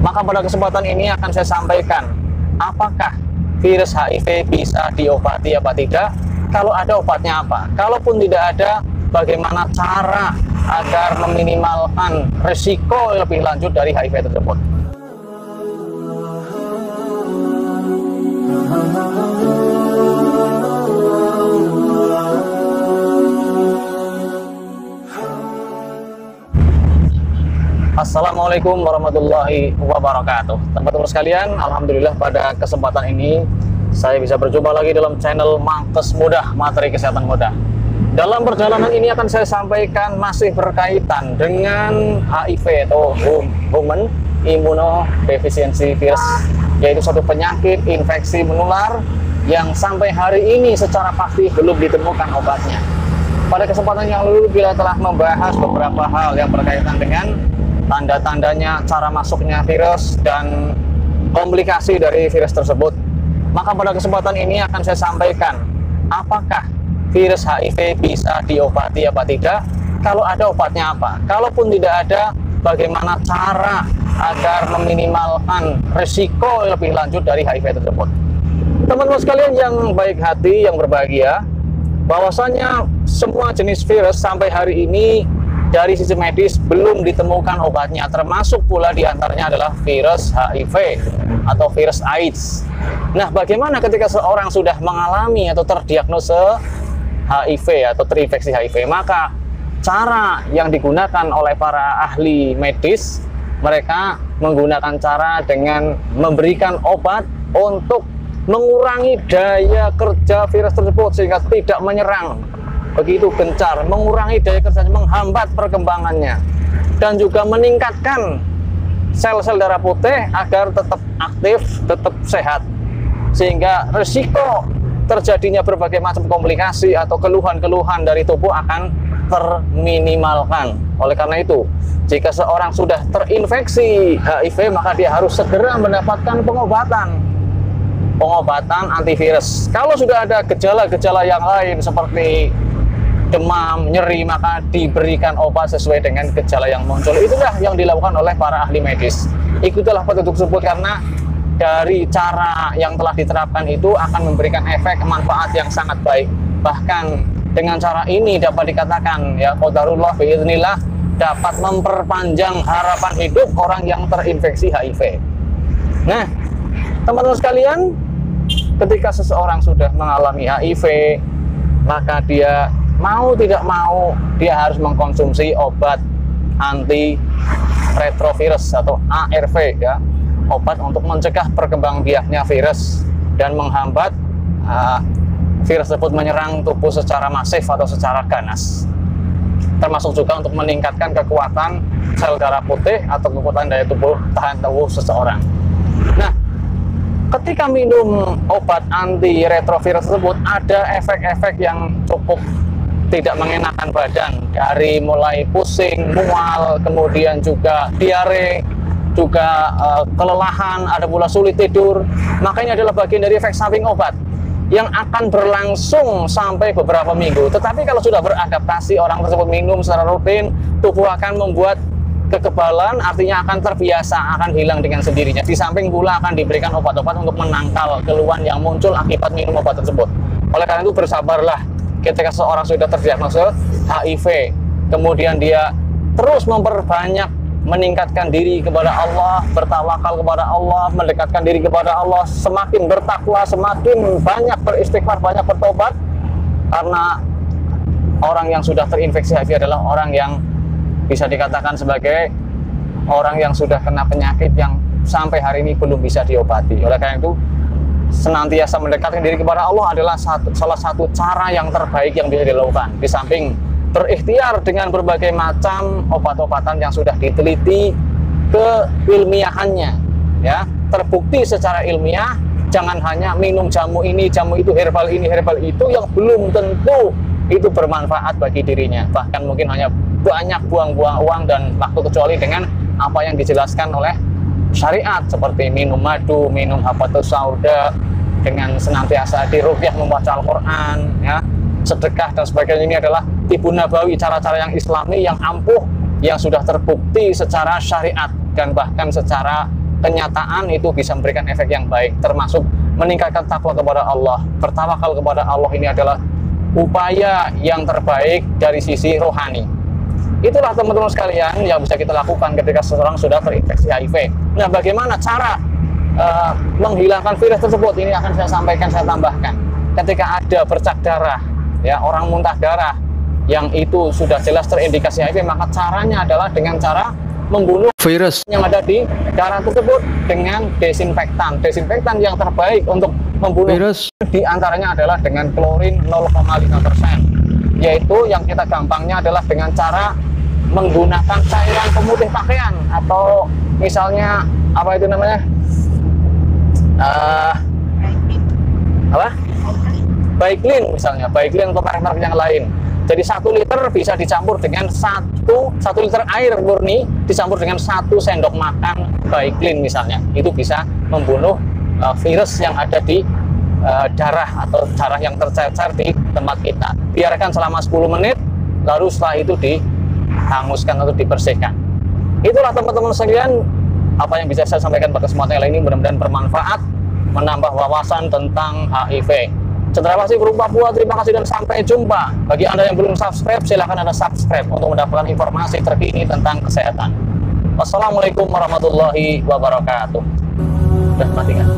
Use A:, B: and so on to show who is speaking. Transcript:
A: Maka pada kesempatan ini akan saya sampaikan, apakah virus HIV bisa diobati apa tidak? Kalau ada, obatnya apa? Kalaupun tidak ada, bagaimana cara agar meminimalkan risiko lebih lanjut dari HIV tersebut? Assalamualaikum warahmatullahi wabarakatuh. Teman-teman sekalian, alhamdulillah pada kesempatan ini saya bisa berjumpa lagi dalam channel Mangkes Mudah, materi kesehatan mudah. Dalam perjalanan ini akan saya sampaikan masih berkaitan dengan HIV atau Human Immunodeficiency Virus, yaitu suatu penyakit infeksi menular yang sampai hari ini secara pasti belum ditemukan obatnya. Pada kesempatan yang lalu bila telah membahas beberapa hal yang berkaitan dengan tanda-tandanya, cara masuknya virus, dan komplikasi dari virus tersebut. Maka pada kesempatan ini akan saya sampaikan, apakah virus HIV bisa diobati apa tidak? Kalau ada, obatnya apa? Kalaupun tidak ada, bagaimana cara agar meminimalkan risiko lebih lanjut dari HIV tersebut? Teman-teman sekalian yang baik hati, yang berbahagia, bahwasanya semua jenis virus sampai hari ini dari sisi medis belum ditemukan obatnya, termasuk pula diantaranya adalah virus HIV atau virus AIDS. Nah, bagaimana ketika seorang sudah mengalami atau terdiagnosa HIV atau terinfeksi HIV? Maka cara yang digunakan oleh para ahli medis, mereka menggunakan cara dengan memberikan obat untuk mengurangi daya kerja virus tersebut sehingga tidak menyerang begitu gencar, mengurangi daya kerjanya, menghambat perkembangannya, dan juga meningkatkan sel-sel darah putih agar tetap aktif, tetap sehat, sehingga risiko terjadinya berbagai macam komplikasi atau keluhan-keluhan dari tubuh akan terminimalkan. Oleh karena itu, jika seorang sudah terinfeksi HIV, maka dia harus segera mendapatkan pengobatan antivirus. Kalau sudah ada gejala-gejala yang lain seperti demam, nyeri, maka diberikan obat sesuai dengan gejala yang muncul. Itulah yang dilakukan oleh para ahli medis. Ikutilah petunjuk tersebut, karena dari cara yang telah diterapkan itu akan memberikan efek manfaat yang sangat baik. Bahkan dengan cara ini dapat dikatakan, ya qadarullah biiznillah, dapat memperpanjang harapan hidup orang yang terinfeksi HIV. Nah, teman-teman sekalian, ketika seseorang sudah mengalami HIV, maka dia mau tidak mau dia harus mengkonsumsi obat anti retrovirus atau ARV, ya, obat untuk mencegah perkembangbiaknya virus dan menghambat virus tersebut menyerang tubuh secara masif atau secara ganas, termasuk juga untuk meningkatkan kekuatan sel darah putih atau kekuatan daya tahan tubuh seseorang. Nah, ketika minum obat anti retrovirus tersebut, ada efek-efek yang cukup tidak mengenakan badan, dari mulai pusing, mual, kemudian juga diare, juga kelelahan, ada pula sulit tidur. Maka ini adalah bagian dari efek samping obat yang akan berlangsung sampai beberapa minggu. Tetapi kalau sudah beradaptasi, orang tersebut minum secara rutin, tubuh akan membuat kekebalan, artinya akan terbiasa, akan hilang dengan sendirinya. Di samping pula akan diberikan obat-obat untuk menangkal keluhan yang muncul akibat minum obat tersebut. Oleh karena itu, bersabarlah ketika seorang sudah terdiagnosa HIV, kemudian dia terus memperbanyak meningkatkan diri kepada Allah, bertawakal kepada Allah, mendekatkan diri kepada Allah, semakin bertakwa, semakin banyak beristighfar, banyak bertobat, karena orang yang sudah terinfeksi HIV adalah orang yang bisa dikatakan sebagai orang yang sudah kena penyakit yang sampai hari ini belum bisa diobati. Oleh karena itu, senantiasa mendekatkan diri kepada Allah adalah salah satu cara yang terbaik yang bisa dilakukan. Di samping berikhtiar dengan berbagai macam obat-obatan yang sudah diteliti keilmiahannya, ya, terbukti secara ilmiah. Jangan hanya minum jamu ini, jamu itu, herbal ini, herbal itu, yang belum tentu itu bermanfaat bagi dirinya. Bahkan mungkin hanya banyak buang-buang uang dan waktu, kecuali dengan apa yang dijelaskan oleh syariat, seperti minum madu, minum habatus sauda, dengan senantiasa diruqyah, membaca Al-Quran, ya, sedekah dan sebagainya. Ini adalah tibu nabawi, cara-cara yang islami yang ampuh, yang sudah terbukti secara syariat dan bahkan secara kenyataan itu bisa memberikan efek yang baik, termasuk meningkatkan takwa kepada Allah. Bertawakal kepada Allah ini adalah upaya yang terbaik dari sisi rohani. Itulah teman-teman sekalian yang bisa kita lakukan ketika seseorang sudah terinfeksi HIV. Nah, bagaimana cara menghilangkan virus tersebut? Ini akan saya sampaikan, saya tambahkan. Ketika ada bercak darah, ya, orang muntah darah yang itu sudah jelas terindikasi HIV, maka caranya adalah dengan cara membunuh virus yang ada di darah tersebut dengan desinfektan. Desinfektan yang terbaik untuk membunuh virus diantaranya adalah dengan klorin 0,5%, yaitu yang kita gampangnya adalah dengan cara menggunakan cairan pemutih pakaian, atau misalnya apa itu namanya, Baiklin misalnya, Baiklin atau merek-merek yang lain. Jadi 1 liter bisa dicampur dengan 1 liter air murni dicampur dengan 1 sendok makan Baiklin misalnya. Itu bisa membunuh virus yang ada di darah atau darah yang tercecer di tempat kita. Biarkan selama 10 menit, lalu setelah itu dihanguskan atau dibersihkan. Itulah teman-teman sekalian apa yang bisa saya sampaikan pada kesempatan kali ini. Mudah-mudahan bermanfaat, menambah wawasan tentang HIV. Cendrawasih Group Papua, terima kasih dan sampai jumpa. Bagi Anda yang belum subscribe, silahkan Anda subscribe untuk mendapatkan informasi terkini tentang kesehatan. Wassalamualaikum warahmatullahi wabarakatuh. Udah mati kan?